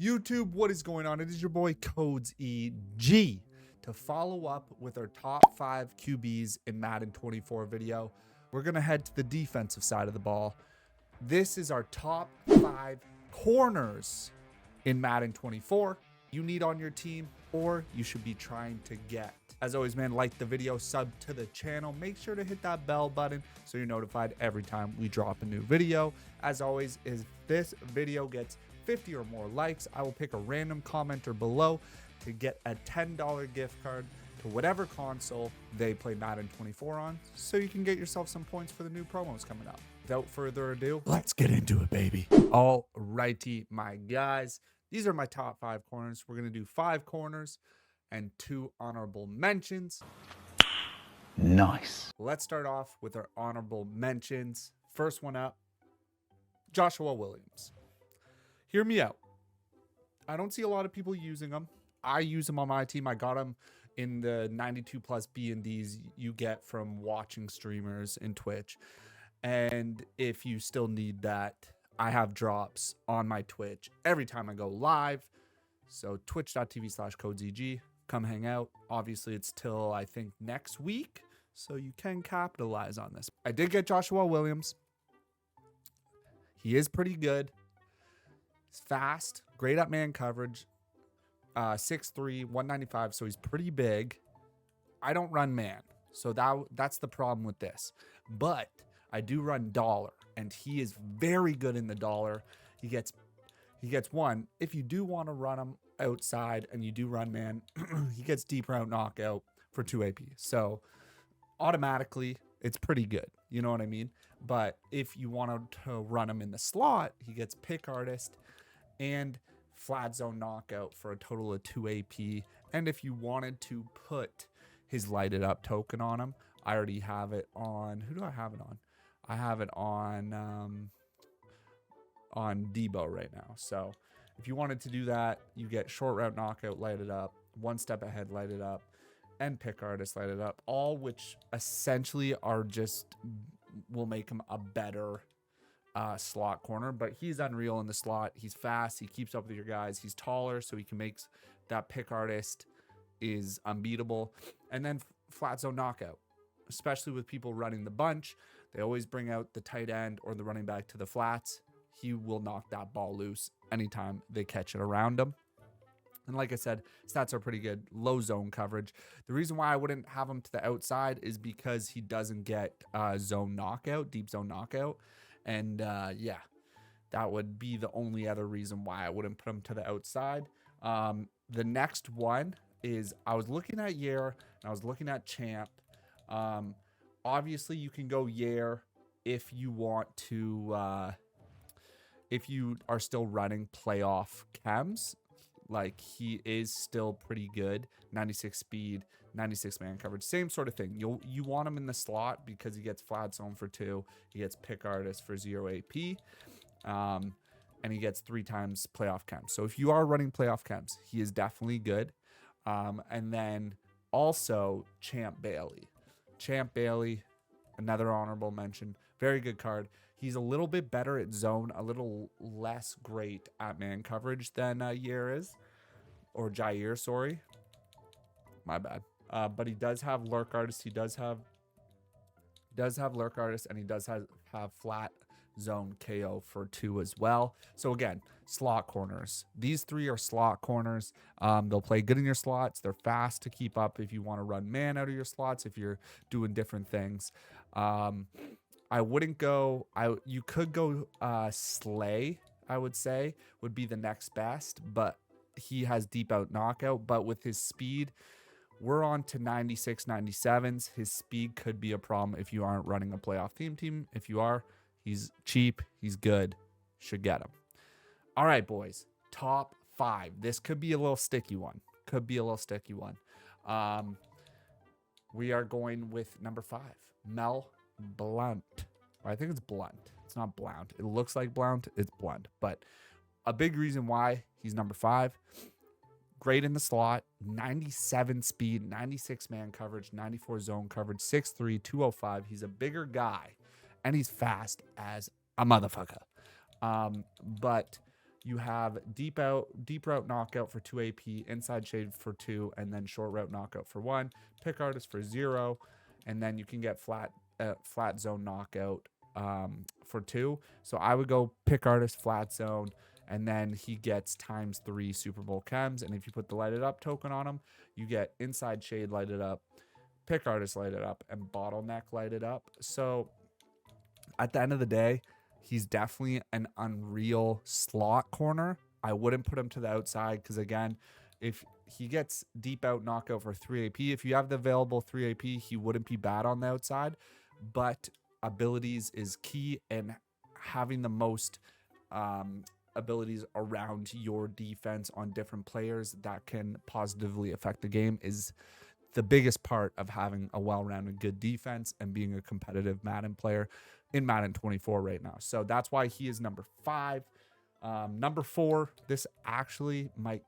YouTube, what is going on? It is your boy CodesEG. To follow up with our top 5 QBs in Madden 24 video, we're going to head to the defensive side of the ball. This is our top 5 corners in Madden 24 you need on your team, or you should be trying to get. As always, man, like the video, sub to the channel, make sure to hit that bell button so you're notified every time we drop a new video. As always, if this video gets 50 or more likes, I will pick a random commenter below to get a $10 gift card to whatever console they play Madden 24 on, so you can get yourself some points for the new promos coming up. Without further ado, let's get into it, baby. All righty, my guys. These are my top 5 corners. We're going to do 5 corners and 2 honorable mentions. Nice. Let's start off with our honorable mentions. First one up, Joshua Williams. Hear me out. I don't see a lot of people using him. I use him on my team. I got him in the 92 plus B&Ds you get from watching streamers in Twitch. And if you still need that, I have drops on my Twitch every time I go live. So twitch.tv/CodesEG. Come hang out. Obviously, it's till I think next week, so you can capitalize on this. I did get Joshua Williams. He is pretty good. He's fast, great at man coverage. 6'3", 195, so he's pretty big. I don't run man, so that's the problem with this. But I do run dollar, and he is very good in the dollar. He gets one. If you do want to run him outside and you do run man, he gets deep route knockout for 2 AP. So automatically, it's pretty good. You know what I mean? But if you wanted to run him in the slot, he gets pick artist and flat zone knockout for a total of 2 AP. And if you wanted to put his lighted up token on him, I already have it on. Who do I have it on? I have it on Debo right now. So if you wanted to do that, you get short route knockout lighted up, 1 step ahead lighted up, and pick artist lighted up, all which essentially are just will make him a better slot corner. But he's unreal in the slot. He's fast. He keeps up with your guys. He's taller, so he can make that pick artist is unbeatable. And then flat zone knockout, especially with people running the bunch. They always bring out the tight end or the running back to the flats. He will knock that ball loose anytime they catch it around him. And like I said, stats are pretty good. Low zone coverage. The reason why I wouldn't have him to the outside is because he doesn't get zone knockout, deep zone knockout. And yeah, that would be the only other reason why I wouldn't put him to the outside. The next one is I was looking at Yair and I was looking at Champ. Obviously, you can go Yair if you want to, if you are still running playoff chems. Like, he is still pretty good. 96 speed, 96 man coverage. Same sort of thing. You want him in the slot because he gets flat zone for 2. He gets pick artist for 0 AP. And he gets 3 times playoff chems. So if you are running playoff chems, he is definitely good. And then also Champ Bailey. Champ Bailey, another honorable mention. Very good card. He's a little bit better at zone, a little less great at man coverage than Yair is. Or Jair, sorry. My bad. But he does have lurk artist. He does have lurk artist, and he does have flat zone KO for 2 as well. So again, slot corners. These 3 are slot corners. They'll play good in your slots. They're fast to keep up if you want to run man out of your slots, if you're doing different things. I wouldn't go. You could go Slay, I would say, would be the next best, but he has deep out knockout. But with his speed, we're on to 96, 97s. His speed could be a problem if you aren't running a playoff team. If you are, he's cheap. He's good. Should get him. All right, boys. Top 5. This could be a little sticky one. We are going with number 5, Mel Blount. I think it's Blunt. It's not Blount. It looks like Blount. It's Blunt. But a big reason why he's number 5. Great in the slot. 97 speed, 96 man coverage, 94 zone coverage, 6'3", 205. He's a bigger guy, and he's fast as a motherfucker. But You have deep route knockout for 2 AP, inside shade for 2, and then short route knockout for 1. Pick artist for 0, and then you can get flat zone knockout for 2. So I would go pick artist, flat zone, and then he gets ×3 Super Bowl chems. And if you put the lighted up token on him, you get inside shade lighted up, pick artist lighted up, and bottleneck lighted up. So at the end of the day, he's definitely an unreal slot corner. I wouldn't put him to the outside because, again, if he gets deep out knockout for 3 AP, if you have the available 3 AP, he wouldn't be bad on the outside. But abilities is key, and having the most abilities around your defense on different players that can positively affect the game is the biggest part of having a well-rounded good defense and being a competitive Madden player in Madden 24 right now. So that's why he is number 5. Number 4, this actually might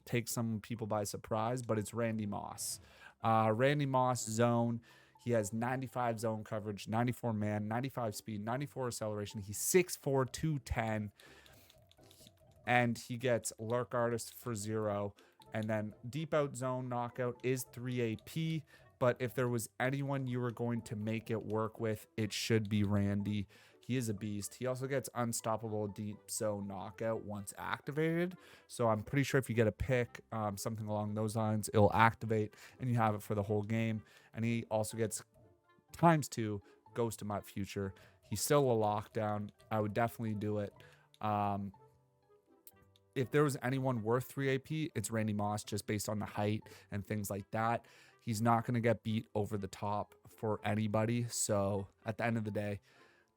take some people by surprise, but it's Randy Moss. Randy Moss zone. He has 95 zone coverage, 94 man, 95 speed, 94 acceleration. He's 6'4", 210. And he gets lurk artist for 0. And then deep out zone knockout is 3 AP. But if there was anyone you were going to make it work with, it should be Randy. He is a beast. He also gets unstoppable deep zone knockout once activated. So I'm pretty sure if you get a pick, something along those lines, it'll activate and you have it for the whole game. And he also gets ×2 Ghost of Mutt Future. He's still a lockdown. I would definitely do it. If there was anyone worth 3 AP, it's Randy Moss, just based on the height and things like that. He's not going to get beat over the top for anybody. So at the end of the day,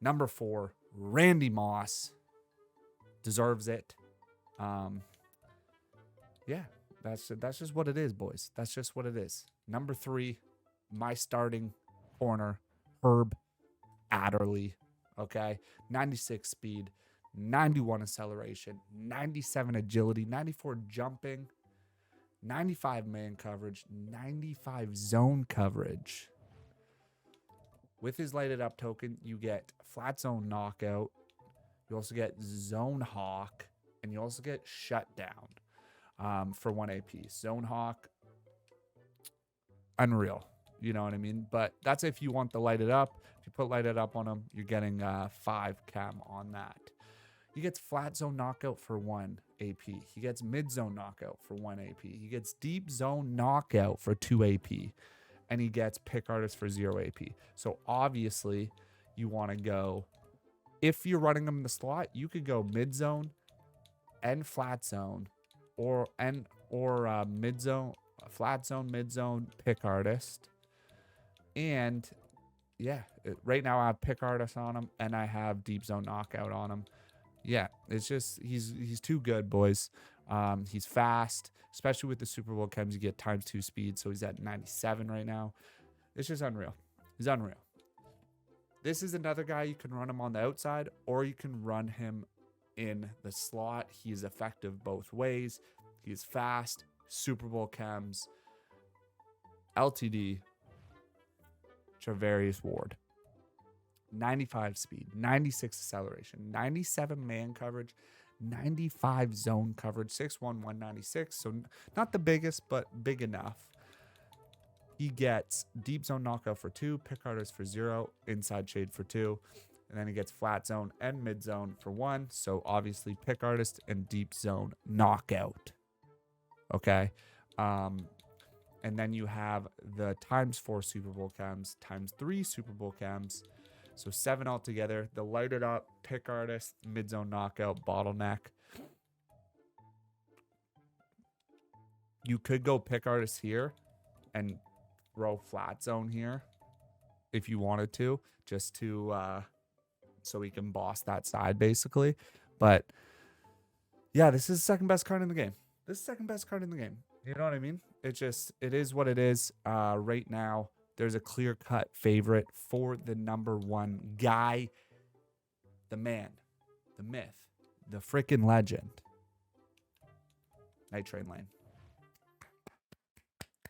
number 4, Randy Moss deserves it. Yeah, that's just what it is, boys. That's just what it is. Number 3, my starting corner, Herb Adderley. Okay, 96 speed, 91 acceleration, 97 agility, 94 jumping, 95 man coverage, 95 zone coverage. With his lighted up token, you get flat zone knockout. You also get zone hawk, and you also get shutdown for 1 AP. Zone hawk, unreal. You know what I mean? But that's if you want the lighted up. If you put lighted up on him, you're getting 5 chem on that. He gets flat zone knockout for 1 AP. He gets mid zone knockout for 1 AP. He gets deep zone knockout for 2 AP. And he gets pick artist for 0 AP. So obviously you want to go, if you're running him in the slot, you could go mid zone and flat zone or mid zone, flat zone, mid zone, pick artist. And yeah, right now I have pick artist on him and I have deep zone knockout on him. Yeah, it's just he's too good, boys. He's fast, especially with the Super Bowl chems. You get ×2 speed, so he's at 97 right now. It's just unreal. He's unreal. This is another guy you can run him on the outside, or you can run him in the slot. He's effective both ways. He's fast, Super Bowl chems, LTD, Charvarius Ward. 95 speed, 96 acceleration, 97 man coverage, 95 zone coverage, 6'1", 196. So not the biggest, but big enough. He gets deep zone knockout for 2, pick artist for 0, inside shade for 2, and then he gets flat zone and mid zone for 1. So obviously pick artist and deep zone knockout. Okay. And then you have the ×4 Super Bowl chems, ×3 Super Bowl chems. So 7 altogether. The lighted up, pick artist, mid zone knockout, bottleneck. You could go pick artist here and throw flat zone here if you wanted to, just to so he can boss that side basically. But yeah, this is the second best card in the game. This is the second best card in the game. You know what I mean? It is what it is. Right now, there's a clear-cut favorite for the number 1 guy, the man, the myth, the freaking legend, Night Train Lane.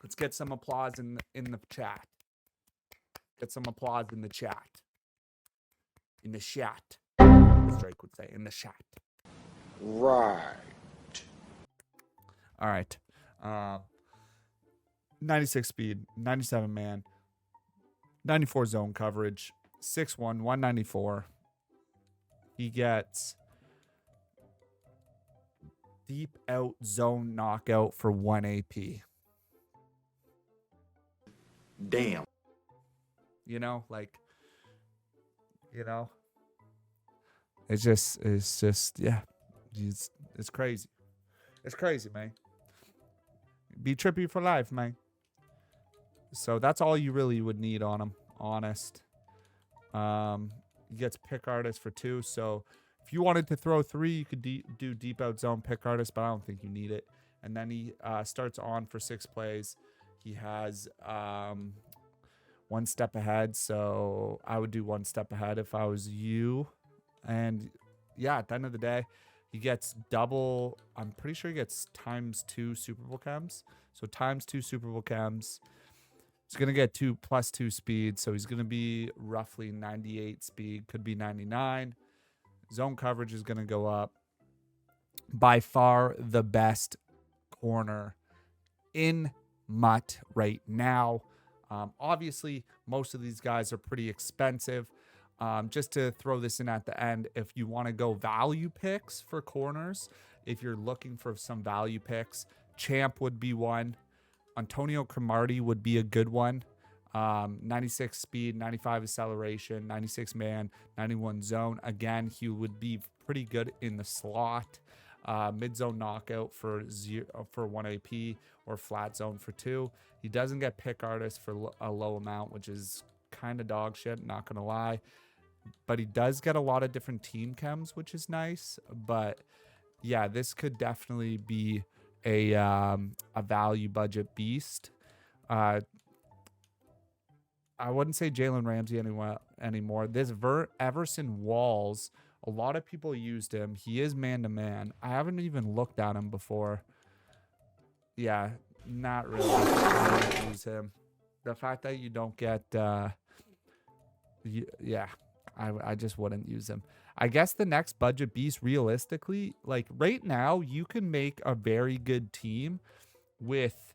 Let's get some applause in the chat. Get some applause in the chat. In the chat, as Drake would say, in the chat. Right. All right. 96 speed, 97 man, 94 zone coverage, 6'1", 194. He gets deep out zone knockout for 1 AP. Damn. You know, like, you know, it's just, yeah, it's crazy. It's crazy, man. Be trippy for life, man. So that's all you really would need on him, honest. He gets pick artist for 2. So if you wanted to throw 3, you could do deep out zone pick artist, but I don't think you need it. And then he starts on for 6 plays. He has 1 step ahead. So I would do 1 step ahead if I was you. And yeah, at the end of the day, he gets double. I'm pretty sure he gets ×2 Super Bowl chems. So ×2 Super Bowl chems. He's going to get +2 speed. So he's going to be roughly 98 speed. Could be 99. Zone coverage is going to go up. By far the best corner in MUT right now. Obviously, most of these guys are pretty expensive. Just to throw this in at the end, if you want to go value picks for corners, if you're looking for some value picks, Champ would be one. Antonio Cromartie would be a good one. 96 speed, 95 acceleration, 96 man, 91 zone. Again, he would be pretty good in the slot. Mid zone knockout for 1 AP or flat zone for 2. He doesn't get pick artist for a low amount, which is kind of dog shit, not gonna lie. But he does get a lot of different team chems, which is nice. But yeah, this could definitely be a value budget beast. I wouldn't say Jalen Ramsey anymore. This Everson Walls, a lot of people used him. He is man-to-man. I haven't even looked at him before. Yeah, not really. I don't use him. The fact that you don't get... yeah, I just wouldn't use him. I guess the next budget beast, realistically, like right now, you can make a very good team with,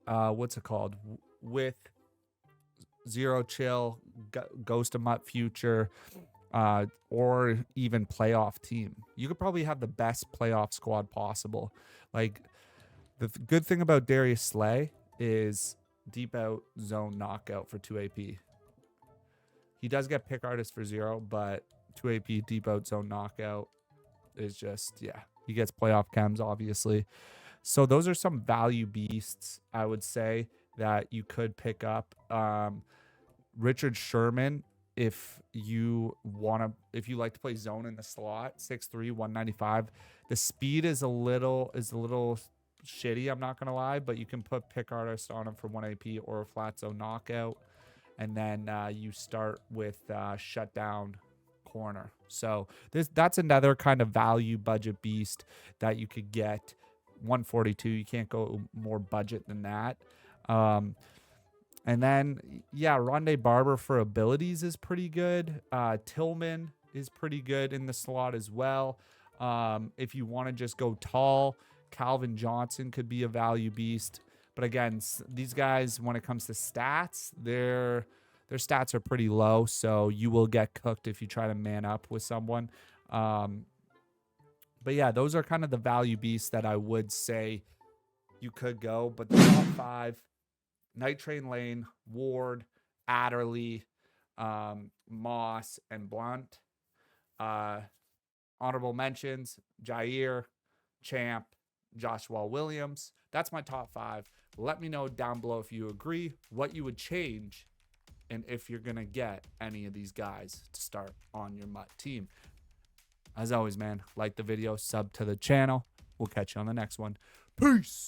what's it called? With Zero Chill, Ghost of Mutt Future, or even playoff team. You could probably have the best playoff squad possible. Like, the good thing about Darius Slay is deep out zone knockout for 2 AP. He does get pick artist for 0, but 2 AP deep out zone knockout is just, yeah. He gets playoff chems, obviously. So those are some value beasts, I would say, that you could pick up. Richard Sherman, if you like to play zone in the slot, 6'3", 195. The speed is a little shitty, I'm not gonna lie, but you can put pick artist on him for 1 AP or a flat zone knockout. And then you start with shutdown corner. So that's another kind of value budget beast that you could get. 142. You can't go more budget than that. And then, yeah, Rondé Barber for abilities is pretty good. Tillman is pretty good in the slot as well. If you want to just go tall, Calvin Johnson could be a value beast. But again, these guys, when it comes to stats, their stats are pretty low, so you will get cooked if you try to man up with someone. But yeah, those are kind of the value beasts that I would say you could go. But the top 5, Night Train Lane, Ward, Adderley, Moss, and Blount. Honorable mentions, Jair, Champ, Joshua Williams. That's my top 5. Let me know down below if you agree, what you would change, and if you're going to get any of these guys to start on your MUT team. As always, man, like the video, sub to the channel. We'll catch you on the next one. Peace.